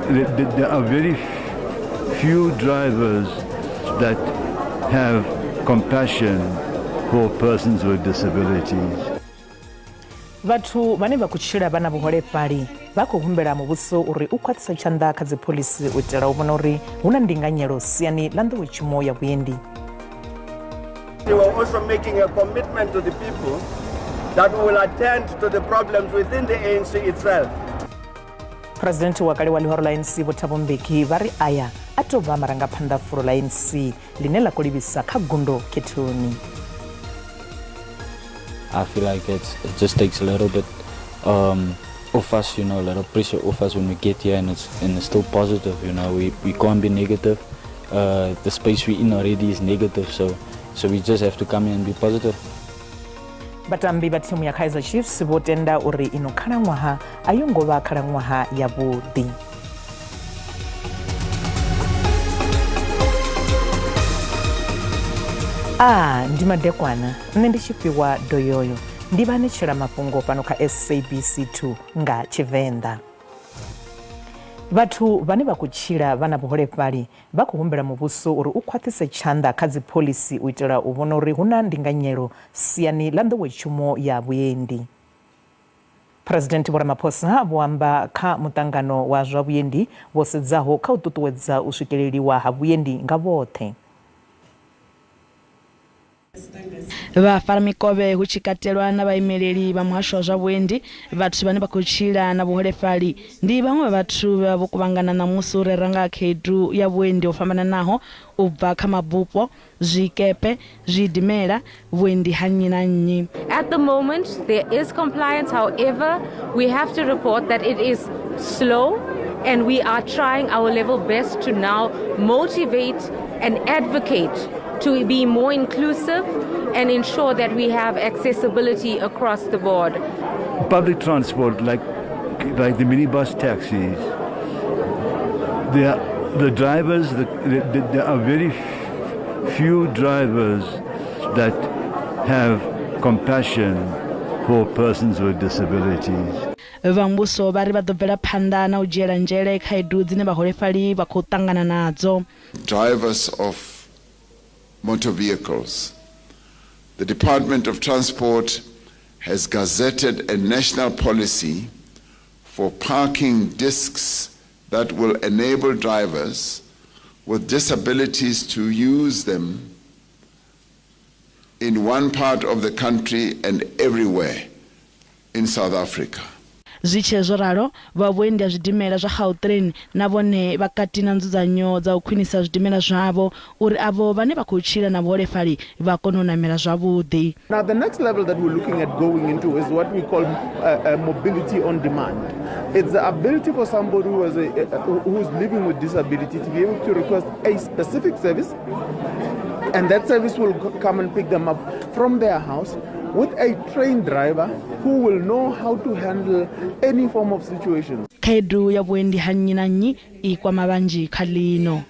there are very few drivers that have compassion for persons with disabilities. Vhathu vhane vha kutshila vha na vhuholefhali vha khou humbela muvhuso uri u khwaṱhise tshanḓa kha dziphoḽisi u itela u vhona uri hu na ndinganyelo siani ḽa nḓowetshumo ya vhuendi. We are also making a commitment to the people that we will attend to the problems within the ANC itself. President wa kale wa ḽihoro ḽa ANC Vho Thabo Mbeki vha ri aya a tou vha marangaphanḓa fulo ḽa ANC ḽine ḽa khou livhisa kha gundo khethoni. I feel like it just takes a little bit of us, a lot of pressure off us when we get here, and it's still positive. We can't be negative. The space we're in already is negative, so we just have to come in and be positive. Vhatambi vha thimu ya Kaizer Chiefs vho tenda uri ino khalaṅwaha a yo ngo vha khalaṅwaha yavhuḓi. Ndi madekwana nṋe ndi tshifhiwa doyoyo ndi vha netshela mafhungo fhano kha SABC 2 nga Tshivenda. Vhathu vhane vha kutshila vha na vhuholefhali vha khou humbela muvhuso uri u khwaṱhise tshanḓa kha dziphoḽisi u itela u vhona uri hu na ndinganyelo siani ḽa nḓowetshumo ya vhuendi. President Vho Ramaphosa vho amba kha muṱangano wa zwa vhuendi vho sedzaho kha u ṱuṱuwedza u swikeleliwa ha vhuendi nga vhoṱhe. Vhafaramikovhe hu tshi katelwa na vhaimeleli vha muhasho wa zwa vhuendi, vhathu vhane vha khou tshila na vhuholefhali ndi vhaṅwe vhathu vho kuvhangana ṋamusi u rera nga khaedu ya vhuendi ho fhambananaho u bva kha mabupo, zwikepe, zwidimela, vhuendi ha nnyi na nnyi. At the moment there is compliance, however we have to report that it is slow, and we are trying our level best to now motivate and advocate to be more inclusive and ensure that we have accessibility across the board. Public transport, like the minibus taxis, the drivers, there are very few drivers that have compassion for persons with disabilities. Vhambuso vha ri vha ḓo bvela phanḓa na u dzhiela nzhele khaedu dzine vhaholefhali vha khou ṱangana nadzo. Drivers of motor vehicles. The Department of Transport has gazetted a national policy for parking discs that will enable drivers with disabilities to use them in one part of the country and everywhere in South Africa. Zwitshe zwo ralo vha vhuendi ha zwidimela zwa Gautrain na vhone vha kati na nzudzanyo dza u khwinisa zwidimela zwavho uri avho vhane vha khou tshila na vhuholefhali vha kone u namela zwavhuḓi. Now the next level that we're looking at going into is what we call mobility on demand. It's the ability for somebody who's living with disability to be able to request a specific service, and that service will come and pick them up from their house with a trained driver who will know how to handle any form of situation. Khaedu ya vhuendi ha nnyi na nnyi I kwama vhanzhi kha ḽino.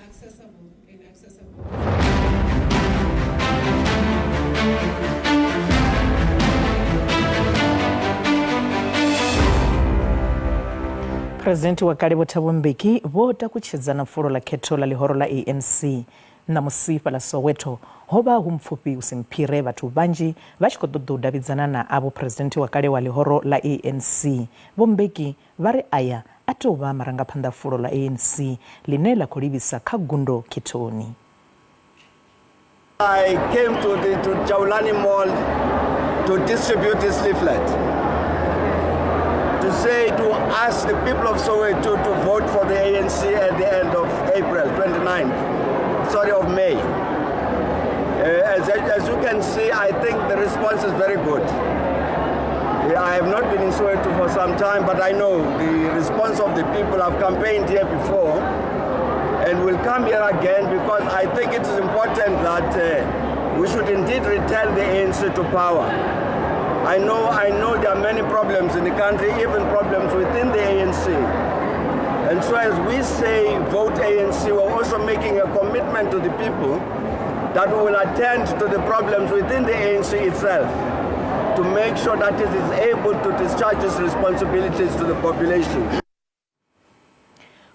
President wa kale Vho Thabo Mbeki vho takutshedzana fulo ḽa khetho ḽa ḽihoro ḽa ANC na musipa la Soweto hoba hu mpfufhi u simphire vhathu vhanzhi vha tshi khou ṱoḓa u davhidzana na avho president wa kale wa ḽihoro ḽa ANC. Vho Mbeki vha ri aya a tou vha marangaphanḓa fulo ḽa ANC ḽine ḽa khou livhisa kha gundo khethoni. I came to Chaulani Mall to distribute this leaflet, to say, to ask the people of Soweto to vote for the ANC at the end of April 29th, of May. As you can see, I think the response is very good. I have not been in Soweto for some time, but I know the response of the people. Have campaigned here before and will come here again, because I think it is important that we should indeed return the ANC to power. I know there are many problems in the country, even problems within the ANC. And so as we say vote ANC, we're also making a commitment to the people that we will attend to the problems within the ANC itself to make sure that it is able to discharge its responsibilities to the population.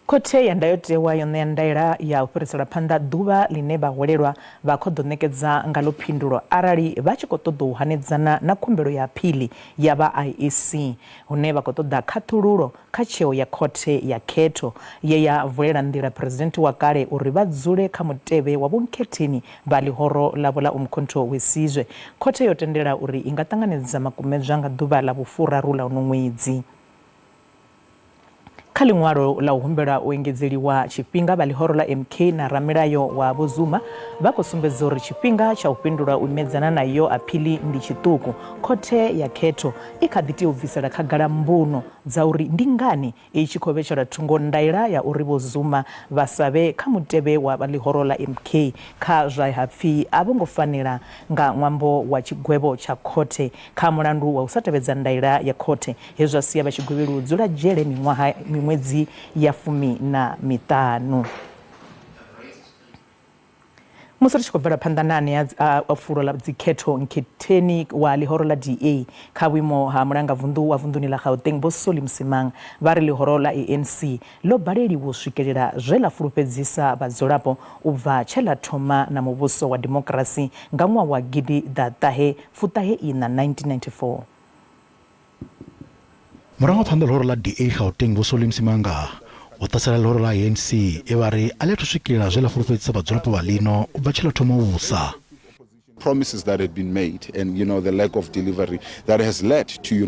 Khothe ya ndayotewa yo ṋea ndaela ya u fhirisela phanḓa ḓuvha ḽine vhahwelelwa vha khou ḓo ṋekedza ngalo phindulo arali vha tshi khou ṱoḓa u hanedzana na khumbelo ya aphili ya vha IEC hune vha khou ṱoḓa khaṱhululo kha tsheo ya khothe ya khetho ye ya vulela nḓila phuresidennde wa kale uri vha dzule kha mutevhe wa vhunkhetheni vha ḽihoro ḽavho ḽa umkhonto wesizwe. Khothe yo tendela uri i nga ṱanganedza makumedzwa nga ḓuvha ḽa vhufuraru ḽa uno ṅwedzi. Kha ḽiṅwalo ḽa u humbela u engedzeliwa tshifhinga vha ḽihoro ḽa MK na ramilayo wa Vho Zuma vha khou sumbedza uri tshifhinga tsha u fhindula u imedzana na iyo aphili ndi tshiṱuku. Khothe ya khetho i kha ḓi tea u bvisela khagala mbuno dza uri ndi ngani i tshi khou vhetshela thungo ndaela ya uri Vho Zuma vha sa vhe kha mutevhe wa ḽihoro ḽa MK kha zwa hapfi a vho ngo fanela nga ṅwambo wa tshigwevho tsha khothe kha mulandu wa u sa tevhedza ndaela ya khothe hezwa sia vha tshigwevheli u dzula dzhele miṅwedzi ya 15. Musi ri tshi khou bvela phanḓa na ane a fulo ḽa dzikhetho nkhetheni wa ḽihoro ḽa DA kha vhuimo ha mulangavunḓu wa vunḓuni ḽa Gauteng Vho Soli Msimang vha ri ḽihoro ḽa ANC ḽo baleliwa u swikelela zwe ḽa fulufhedzisa vhadzulapo u bva tshe ḽa thoma na muvhuso wa demokirasi nga ṅwaha wa gidi ḓa ṱahe fuṱahe ina 1994. Murangaphanḓa ḽihoro ḽa DA Gauteng Vho Soli Msimanga o ṱasela ḽihoro ḽa ANC e vha ri a ḽi athu swikelela zwe ḽa fulufhedzisa vhadzulapo vha ḽino u bva tshe ḽa thoma u vhusa. Promises that had been made and the lack of delivery that has led to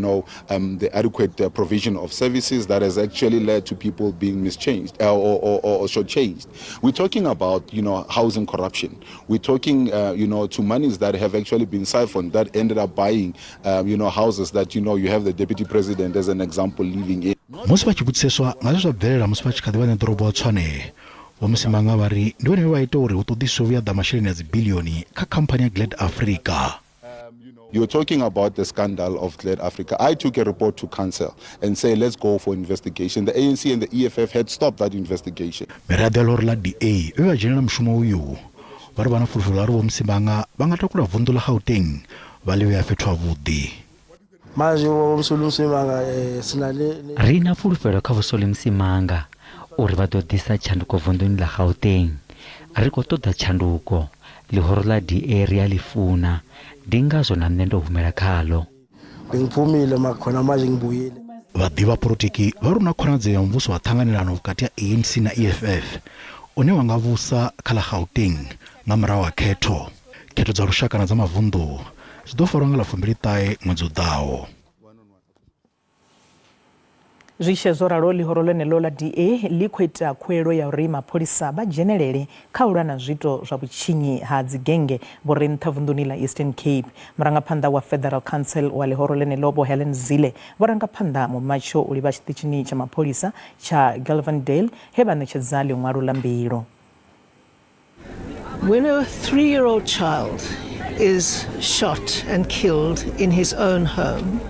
the adequate provision of services that has actually led to people being mischanged or shortchanged. We're talking about housing corruption. We're talking to monies that have actually been siphoned that ended up buying houses that you have the deputy president as an example living in. Musi vha tshi vhudziseswa nga zwe zwa bvelela musi vha tshi kha ḓi vha ṋeḓorobo wa Tshwane Vho Msimanga vha ri ndi vhone vha ita uri hu ṱoḓiswe vhuya ḓa masheleni a dzibiḽioni kha khamphani ya Glad Africa. You're talking about the scandal of Glad Africa. I took a report to council and say let's go for investigation. The ANC and the EFF had stopped that investigation. Miraḓo ya ḽihoro ḽa DA vhe vha dzhenela mushumo uyu vha ri vha na fulufhelo uri Vho Msimanga vha nga takula vunḓu ḽa Gauteng vha ḽi vhea fhethu havhuḓi. Ri na fulufhelo kha Vho Soli Msimanga uri vha ḓo ḓisa tshanduko vunḓuni ḽa Gauteng. Ri khou ṱoḓa tshanduko, ḽihoro ḽa DA ri a ḽi funa, ndi ngazwo na nṋe ndo humela khaḽo. Vhaḓivha polotiki vha ri hu na khonadzeo ya muvhuso wa ṱhanganelano vhukati ha ANC na EFF une wa nga vhusa kha ḽa Gauteng nga murahu ha khetho dza lushaka na dza mavunḓu zwi ḓo farwa nga ḽa 29 ṅwedzi u ḓaho. Zwi tshi zwo ralo ḽihoro ḽeneḽo ḽa DA ḽi khou ita khuelo ya uri mapholisa vha dzhenelele kha u lwa na zwiito zwa vhutshinyi ha dzigenge vho re nṱha vunḓuni ḽa Eastern Cape. Murangaphanḓa wa Federal Council wa ḽihoro ḽeneḽo Vho Helen Zille vho rangaphanḓa mumatsho u livha tshiṱitshini tsha mapholisa tsha Galvandale he vha ṋetshedza ḽiṅwalo ḽa mbilo. When a 3-year-old child is shot and killed in his own home,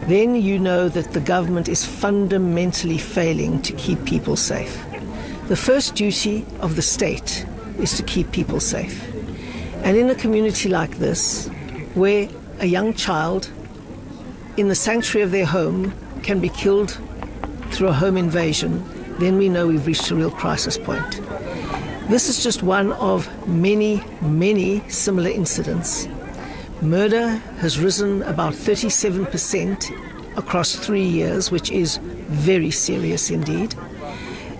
then you know that the government is fundamentally failing to keep people safe. The first duty of the state is to keep people safe. And in a community like this, where a young child in the sanctuary of their home can be killed through a home invasion, then we know we've reached a real crisis point. This is just one of many, many similar incidents. Murder has risen about 37% across 3 years, which is very serious indeed.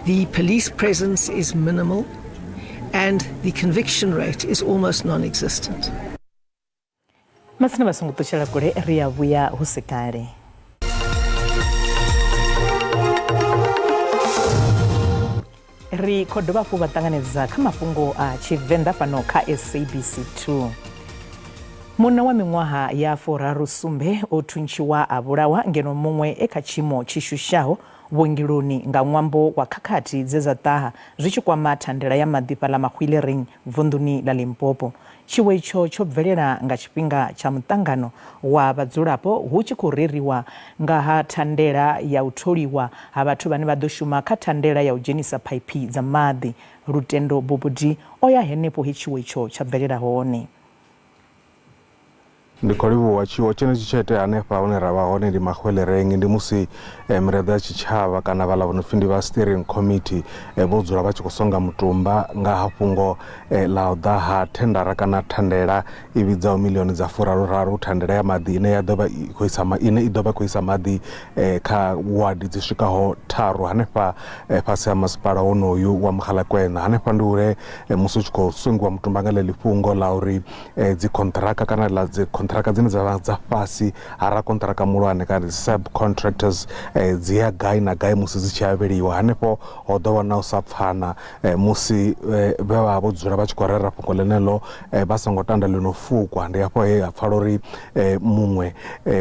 The police presence is minimal, and the conviction rate is almost non-existent. Masina basungutshela kule ria vhuya husekare. Ri khou dovha hafhu vha ṱanganedza kha mafhungo a Tshivenda fhano kha SABC 2. Munna wa miṅwaha ya 47 o thuntshiwa a vhulawa ngeno muṅwe e kha tshiimo tshi shushaho vhuongeloni nga ṅwambo wa khakhathi dze dza ṱaha zwi tshi kwama thandela ya maḓi fhaḽa Mahwilering vunḓuni ḽa Limpopo. Tshiwo itsho tsho bvelela nga tshifhinga tsha muṱangano wa vhadzulapo hu tshi khou reriwa nga ha thandela ya u tholiwa ha vhathu vhane vha ḓo shuma kha thandela ya u dzhenisa phaiphi dza maḓi. Lutendo Bobodi o ya henefho he tshiwo itsho tsha bvelela hone. ndi khou livhuwa tshiwo tshenetshi tsho itea hanefha hune ra vha hone ndi Mahwelereng ndi musi miraḓo ya tshitshavha kana vhaḽa vho no pfhi ndi vha steering committee vho dzula vha tshi khou songa mutumba nga hafhungo ḽa u ḓa ha thendara kana thandela i vhidzaho miḽioni dza furaru thandela ya maḓi ine i ḓo vha i khou isa maḓi kha wadi dzi swikaho tharu hanefha fhasi ha masipala wonoyu wa Mogalakwena. Hanefha ndi ure musi u tshi khou sungiwa mutumba nga ḽeḽi fhungo ḽa uri dzi kontraka kana ḽa dzi kontraka dzine dza fhasi ha ra kontraka muhulwane kana subcontractors dzi ya gai na gai musi dzi tshi avheliwa. Hanefho ho ḓo vha na u sa pfana musi vha vho dzula vha tshi khou rera fhungo ḽeneḽo vha songo tanda ḽino fukwa. Ndi hafho he ha pfala uri muṅwe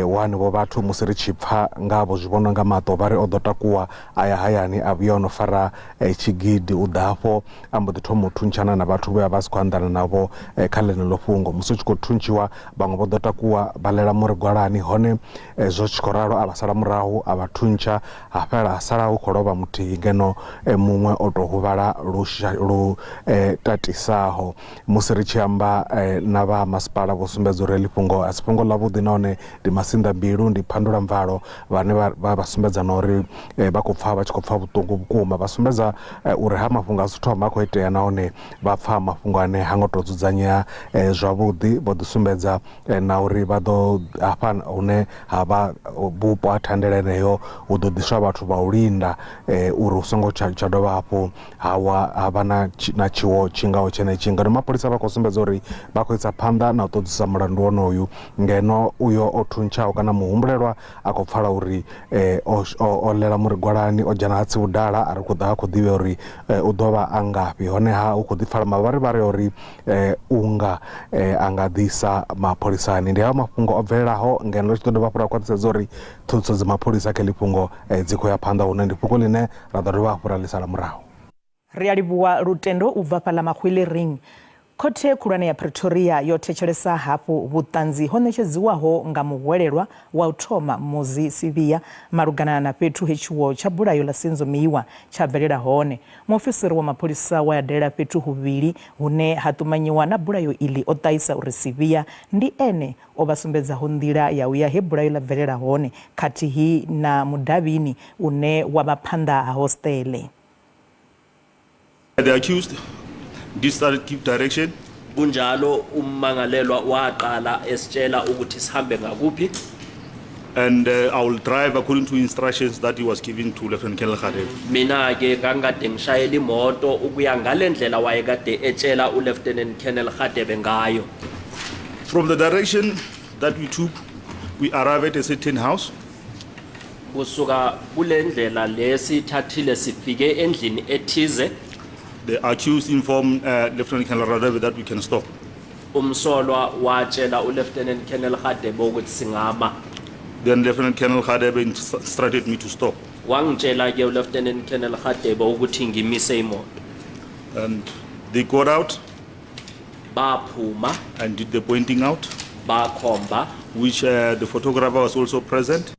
wa hanevho vhathu musi ri tshi pfa ngavho zwi vhona nga maṱo vha ri o ḓo takuwa aya hayani a vhuya o no fara tshigidi u ḓa hafho a mbo ḓi thoma u thuntshana na vhathu vhe vha si khou anḓana navho kha ḽeneḽo fhungo. Musi u tshi khou thuntshiwa vhaṅwe vho ḓo takuwa vha ḽela muri gwalani hone zwo tshi khou ralo a vha sala murahu a vha thuntsha ha fhela ha sala hu khou lovha muthihi ngeno muṅwe o tou huvhala lu tatisaho. Musi ri tshi amba na vha masipala vho sumbedza uri heḽi fhungo a si fhungo ḽavhuḓi nahone ndi masinḓa mbilu ndi phandula mvalo vhane vha sumbedza na uri vha khou pfha vha tshi khou pfha vhuṱungu vhukuma. Vha sumbedza uri ha mafhungo a zwithu a khou itea nahone vha pfha mafhungo ane ha ngo tou dzudzanyea zwavhuḓi. Vho ḓi sumbedza na uri vha ḓo hafha hune ha vha vhupo ha thandela heneyo hu ḓo ḓiswa vhathu vha u linda uri hu songo tsha dovha hafhu ha vha na tshiwo tshingaho tshenetshi. Ngeno mapholisa vha khou sumbedza uri vha khou isa phanḓa na u ṱoḓisa mulandu wonoyu ngeno uyo o thuntshaho kana muhumbulelwa a khou pfala uri o ḽela muri gwalani o dzhena ha tsivhudala a ri khou ḓa a khou ḓivha uri u ḓo vha a ngafhi honeha u khou ḓi pfala mavharivhari uri unga a nga ḓisa mapholisani. Ndi hayo mafhungo o bvelelaho ngeno ri tshi ḓo dovha hafhu ra khwaṱhisedza uri thuthuso dza mapholisa kha ḽi fhungo dzi khou ya phanḓa hune ndi fhungo ḽine ra ḓo dovha hafhu ra ḽi sala murahu. Ri a livhuwa lutendo u bva fhaḽa Mahwelereng. Khothe khulwane ya Pretoria yo thetshelesa hafhu vhuṱanzi ho ṋetshedziwaho nga muhwelelwa wa u thoma Muzi Sivia malugana na fhethu hetshiwo tsha bulayo ḽa Sinzomiwa tsha bvelela hone. Muofisiri wa mapholisa wa ya dalela fhethu huvhili hune ha ṱumanyiwa na bulayo iḽi o ṱaisa uri Sivia ndi ene o vha sumbedzaho nḓila ya uya he bulayo ḽa bvelela hone khathihi na mudavhini une wa vha phanḓa ha hostele. The accused did start give direction. Kunjalo ummangalelwa waqala esitshela ukuthi sihambe ngakuphi. And I will drive according to instructions that he was given to Lieutenant Colonel Khadebe. Mina ke kangade ngishayela imoto ukuya ngalendlela wayekade etshela uLieutenant Colonel Khadebe ngayo. From the direction that we took, we arrived at a certain house. Kusuka kulendlela lesithathile sifike endlini ethize. The accused informed Lieutenant Colonel Khadebe that we can stop. Umsolwa watshela uLieutenant Colonel Khadebe ukuthi singama. Then Lieutenant Colonel Khadebe instructed me to stop. Wangitshela ke uLieutenant Colonel Khadebe ukuthi ngimise imoto. And they got out. Baphuma and did the pointing out. Bakhomba, which the photographer was also present.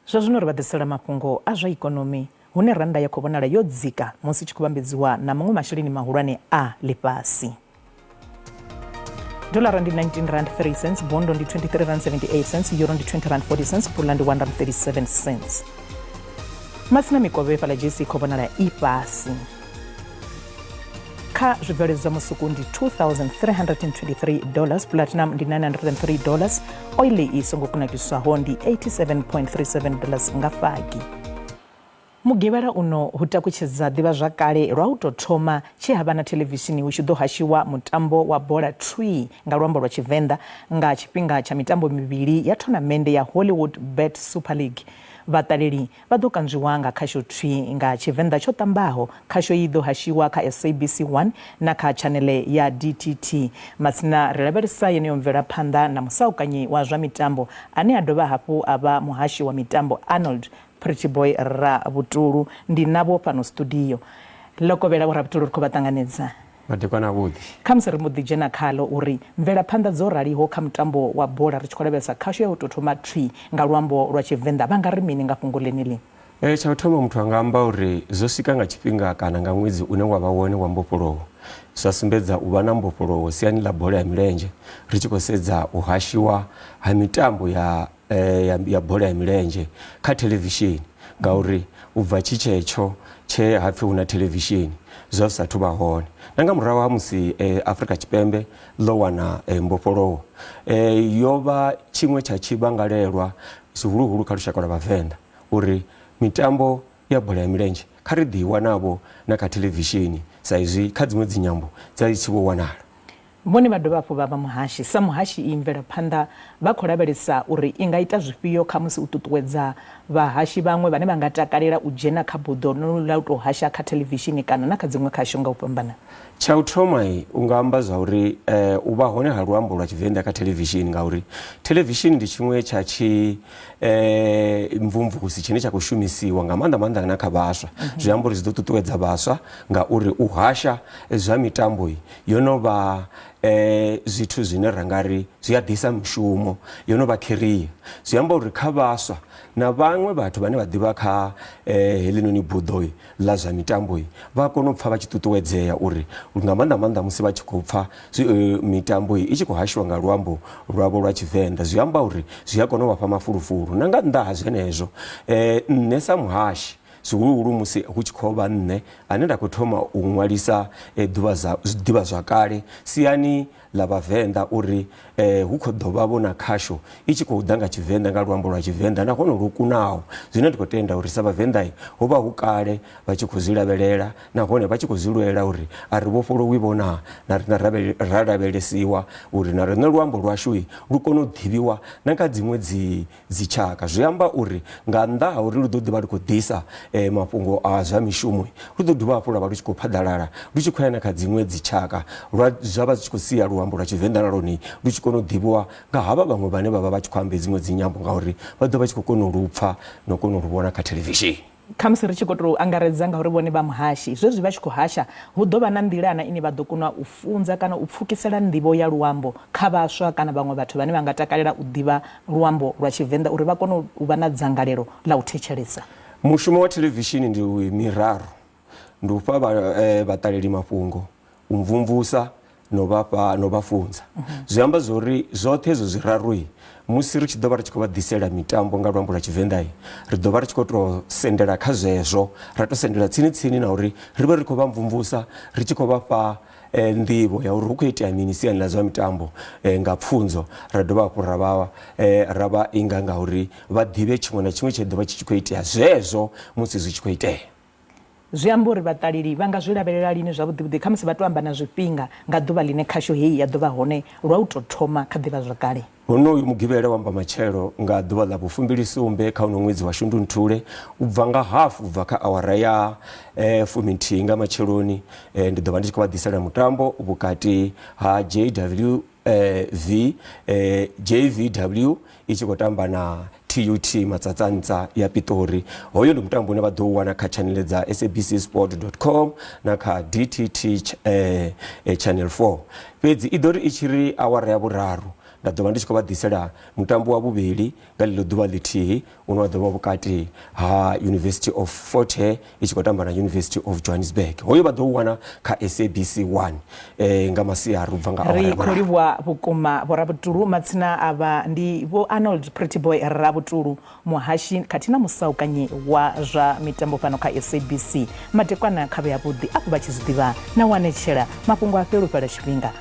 Zwazwino ri vhaḓisela mafhungo a zwa ikonomi hune randa ya khou vhonala yo dzika musi tshi khou vhambedziwa na maṅwe masheleni mahulwane a ḽifhasi. Dolara ndi 19 rand 30 cents, bondo ndi 23 rand 78 cents, euro ndi 20 rand 40 cents, pula ndi 1 rand 37 cents. Masina mikovhe fhaḽa JC khou vhonala i fhasi. Kha zwibveledzwa musuku ndi $2,323, platinum ndi $903, oil i songo kunakiswaho ndi $87.37 nga fagi. Mugivhela uno hu takutshedza ḓivha zwakale lwa u tou thoma tshe havha na televishini hu tshi ḓo hashiwa mutambo wa bola tree nga luambo lwa Tshivenda nga tshifhinga tsha mitambo mivhili ya tournament ya Hollywood Bet Super League. Vhaṱaleli vha ḓo kanzwiwa nga khasho thwi nga Tshivenda tsho ṱambaho. Khasho i ḓo hashiwa kha SABC 1 na kha chanele ya DTT. Masina ri lavhelesa yeneyo mvelaphanḓa na musaukanyi wa zwa mitambo ane a dovha hafhu a vha muhashi wa mitambo Arnold Pretty Boy Rabutulu ndi navho fhano studio. Lokovhela vho Rabutulu ri khou vha ṱanganedza. Madekwana vhuḓi. Kha musi ri mu ḓi dzhena khalo uri mvelaphanḓa dzo raliho kha mutambo wa bola ri tshi khou lavhelesa khasho ya u tou thoma thwi nga luambo lwa Tshivenda vha nga ri mini nga fhungo ḽeneḽi? Cha u thoma muthu anga amba uri zwo swika nga tshifhinga kana nga ṅwedzi une wavha wone wa mbofholowo zwa sumbedza u vha na mbofholowo siani ḽa bola ya milenzhe ri tshi khou sedza u hashiwa ha mitambo ya bola ya milenzhe kha televishini ngauri u bva tshetsho tshe hapfi hu na televishini zwa sathu vha hone na nga murahu ha musi Afrika Tshipembe ḽo wana mbofholowo yo vha tshiṅwe tsha tshivhangalelwa zwihuluhulu kha lushaka lwa Vhavenḓa uri mitambo ya bola ya milenzhe kha ri ḓi wanavho na kha televishini sa izwi kha dziṅwe dzinyambo dza i tshi vho wanala. Vhone vha dovha hafhu vha vha muhashi sa muhashi i mvelaphanḓa vha khou lavhelesa uri i nga ita zwifhio kha musi u ṱuṱuwedza vhahashi vhaṅwe vhane vha nga takalela u dzhena kha buḓo ḽa u tou hasha kha televishini kana na kha dziṅwe khasho nga u fhambana. Tsha u thoma u nga amba zwa uri u vha hone ha luambo lwa Tshivenḓa kha televishini ngauri televishini ndi tshiṅwe tsha mvumvusi tshine tsha khou shumisiwa nga maanḓa na kha vhaswa zwi amba uri zwi ḓo ṱuṱuwedza vhaswa ngauri u hasha zwa mitambo yo no vha zwithu zwine ra nga ri zwi a ḓisa mushumo yo no vha career zwi amba uri kha vhaswa na vhaṅwe vhathu vhane vha ḓivha kha heḽinoni buḓo ḽa zwa mitambo vha kona u pfha vha tshi ṱuṱuwedzea uri nga maanḓa musi vha tshi khou pfha mitambo i tshi khou hashiwa nga luambo lwavho lwa Tshivenḓa zwi amba uri zwi a kona u vha fha mafulufulu na nga nnḓa ha zwenezwo nṋe sa muhashi zwihuluhulu musi hu tshi khou vha nṋe ane nda khou thoma u ṅwalisa ḓivha zwakale siani ḽa Vhavenḓa uri hu khou ḓo vha vho na khasho i tshi khou ḓa nga Tshivenḓa nga luambo lwa Tshivenḓa nahone lwo kunaho zwine ndi khou tenda uri sa Vhavenḓa ho vha hu kale vha tshi khou zwi lavhelela nahone vha tshi khou zwi lwela uri a ri vhofholowi vhona na rina ra lavhelesiwa uri na riṋe luambo lwashu lu kone u ḓivhiwa na kha dziṅwe dzi tshaka zwi amba uri nga nnḓa ha uri lu ḓo ḓivha lu khou ḓisa mafhungo a zwa mishumo lu ḓo dovha hafhu lwa vha lu tshi khou phaḓalala lu tshi khou ya na kha dziṅwe dzi tshaka zwa vha zwi tshi khou sia luambo lwa Tshivenḓa na lwone lu tshi kona u ḓivhiwa nga havha vhaṅwe vhane vha vha vha tshi khou amba dziṅwe dzi nyambo ngauri vha ḓo vha tshi khou kona u lu pfha no kona u lu vhona kha televishini. Kha musi ri tshi khou tou angaredza ngauri vhone vha muhashi zwezwi vha tshi khou hasha hu ḓo vha na nḓilana ine vha ḓo kona u funza kana u pfukisela nḓivho ya luambo kha vhaswa kana vhaṅwe vhathu vhane vha nga takalela u ḓivha luambo lwa Tshivenḓa uri vha kone u vha na dzangalelo ḽa u thetshelesa. Mushumo wa televishini ndi miraru ndi u fha vhaṱaleli mafhungo u mvumvusa no vha funza zwi amba zwori zwoṱhe hezwo zwiraru musi ri tshi ḓo vha ri tshi khou vha ḓisela mitambo nga luambo lwa Tshivenḓa ri ḓo vha ri tshi khou tou sendela kha zwezwo ra tou sendela tsini na uri ri vhe ri khou vha mvumvusa ri tshi khou vha fha nḓivho ya uri hu khou itea mini siani ḽa zwa mitambo nga pfunzo ra dovha hafhu ra vha inga nga uri vha ḓivhe tshiṅwe na tshiṅwe tshe ḓo vha tshi khou itea zwezwo musi zwi tshi khou itea. Zwi amba uri vhaṱaleli vha nga zwi lavhelela lini zwavhuḓi kha musi vha tou amba na zwifhinga nga ḓuvha ḽine khasho heyi ya ḓovha hone lwa u tou thoma kha ḓivha zwakale. Honoyu mugivhela wamba matshelo nga ḓuvha ḽa vhu27 kha uno ṅwedzi wa Shundunthule u bva nga hafu u bva kha awara ya 12 nga matsheloni ndi ḓo vha ndi tshi khou vha ḓisela mutambo vhukati ha JVW i tshi khou tamba na TUT Matsatsantsa ya Pitori. Hoyo ndi mutambo une vha ḓo wana kha channel dza sabcsport.com na kha DTT channel 4 fhedzi i ḓo ri i tshi ri awara ya vhuraru nda ḓo vha ndi tshi khou vha ḓisela mutambo wa vhuvhili nga ḽiḽo ḓuvha ḽithihi une wa ḓo vha vhukati ha University of Fort Hare i tshi khou tamba na University of Johannesburg. Hoyo vha ḓo wana kha SABC 1 nga masiari u bva nga awara ya vhuraru. Ri khou livhuwa vhukuma Vho Rabutulu matsina avha ndi Vho Arnold Pretty Boy Rabutulu muhashi khathihi na musaukanyi wa zwa mitambo fhano kha SABC madekwana khavhe ya vhuḓi afho vha tshi zwi ḓivha na wanetshela mafhungo a fhelufhela tshifhinga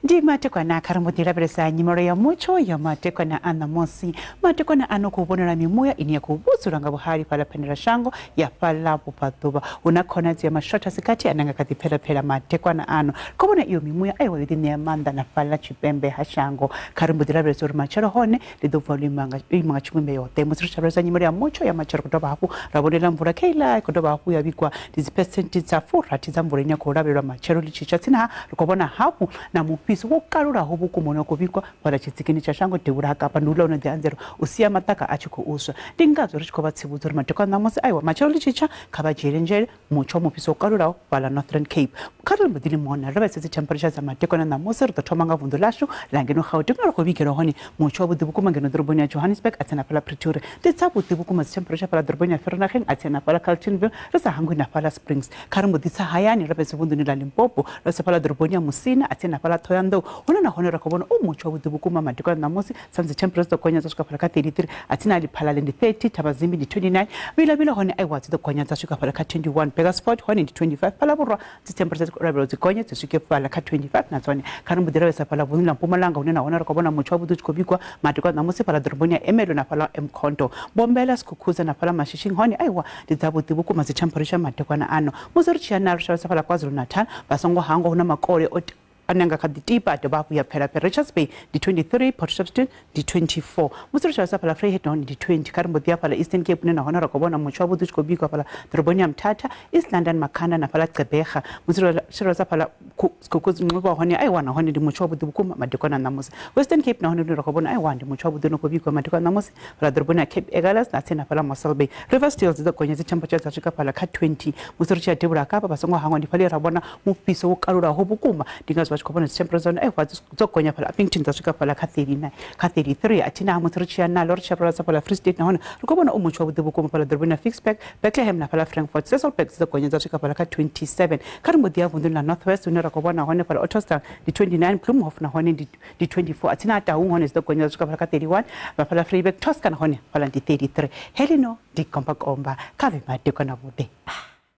ndi matekwana kha ri mbo ḓi lavhelesa nyimelo ya mutsho ya matekwana a ṋamusi matekwana ano khou vhonela mimuya ine ya khou vhudzula nga vhuhali fhaḽa phanḓela shango ya fhaḽa vhubvaḓuvha hu na khonadzeo ya mashotha sikati ane nga kha ḓi phelaphelha matekwana ano khou vhona iyo mimuya a iwa yo ḓi ṋea maanḓa na fhaḽa tshipembe ha shango kha ri mbo ḓi lavhelesa uri matshelo hone ḽi ḓo bva ima nga tshivhumbe yoṱhe musi ri tshi lavhelesa nyimelo ya mutsho ya matshelo khou dovha hafhu ra vhonela mvula kha iḽa khou dovha hafhu ya vhigwa ndi dzi phesenti dza 4 dza mvula ine ya khou lavhelelwa matshelo ḽi tshi tsha tsini ha ri khou vhona hafhu na mufhiso mupisi wo kalulaho vhukuma une khou vhigwa fhala tshitsikini tsha shango devhula ha kapa ndi uḽa une ḓi anzela u sia maṱaka a tshi khou uswa ndi ngazwo ri tshi khou vha tsivhudza uri madekwana ṋamusi aiwa matshelo ḽi tshitsha kha vha dzhiele nzhele mutsho wa mupisi wo kalulaho fhala Northern Cape kha ri mbo ḓi ḽi mona ri vhesetse temperature dza madekwana ṋamusi ri ḓo thoma nga vunḓu ḽashu ḽa ngeno Gauteng ri khou vhigela hone mutsho wavhuḓi vhukuma ngeno ḓoroboni ya Johannesburg a tsena fhala Pretoria ndi tsavhuḓi vhukuma dzi temperature fhala ḓoroboni ya Vereeniging a tsena fhala Carletonville ri sa hangwi na fhala Springs kha ri mbo ḓi tsa hayani ri vhese vunḓuni ḽa Limpopo ri sa fhala ḓoroboni ya Musina a tsena fhala Thohoyandou hone nahone ri khou vhona mutsho wavhuḓi vhukuma madekwana ṋamusi sa dzi temperature dzo gonya dza swika fhala kha 33 a tsena Lephalale ndi 30 Thabazimbi ndi 29 Vilavila hone aiwa dzi ḓo gonya dza swika fhala kha 21 Bakersford hone ndi 25 fhala Vhurwa dzi temperature dzi gonye dzi swike fhala kha 25 na dzone kha ri mbo ḓi lavhelesa fhala vunḓu ḽa Mpumalanga hune nahone ri khou vhona mutsho wavhuḓi u tshi khou vhigwa madekwana ṋamusi fhala ḓoroboni ya Emelwe na fhala Mkhonto Bombela Skukuza na fhala Mashishing hone aiwa ndi dzavhuḓi vhukuma dzi temperature madekwana ano musi ri tshi ya na ri shavhesa fhala KwaZulu Natal vha songo hangwa hu na makole ane nga kha ḓi tipa a dovha hafhu ya phela Richards Bay ndi 23 Port Shepstone ndi 24 musi ri tshi shavhesa fhala Vryheid hone ndi 20 kha ri mbo ḓi ya fhala Eastern Cape hune nahone ri khou vhona mutsho wavhuḓi u tshi khou bikwa fhala ḓoroboni ya Mthatha East London Makhanda na fhala Gqeberha musi ri tshi shavhesa fhala Skukuza hone aiwa nahone ndi mutsho wavhuḓi vhukuma madekwana ṋamusi Western Cape nahone ri khou vhona aiwa ndi mutsho wavhuḓi u khou bikwa madekwana ṋamusi fhala ḓoroboni ya Cape Agulhas na tsena fhala Mossel Bay Riversdale dzi ḓo gonya dzi temperature dza swika fhala kha 20 musi ri tshi ya Devhula ha Kapa vha songo hangwa ndi fhaḽi ra vhona mufhiso wo kalulaho vhukuma ndi ngazwo vha tshi khou vhona dzi temperature aiwa dzo gonya fhala Upington dza swika fhala kha 39 kha 33 a thina musi ri tshi ya naḽo ri tshi ya fhala Free State nahone ri khou vhona mutsho wavhuḓi vhukuma fhala ḓoroboni ya Ficksburg Bethlehem na fhala Frankfurt Sasolburg dzi ḓo gonya dza swika fhala kha 27 kha ri mbo ḓi ya vunḓuni ḽa North West hune ra khou vhona hone fhala Ottosdal ndi 29 Bloemhof nahone ndi 24 a thina Taung hone dzi ḓo gonya dza swika fhala kha 31 vha fhala Vryburg Tosca nahone fhala ndi 33 Heleno ndi komba kha ve madekwana vhuḓi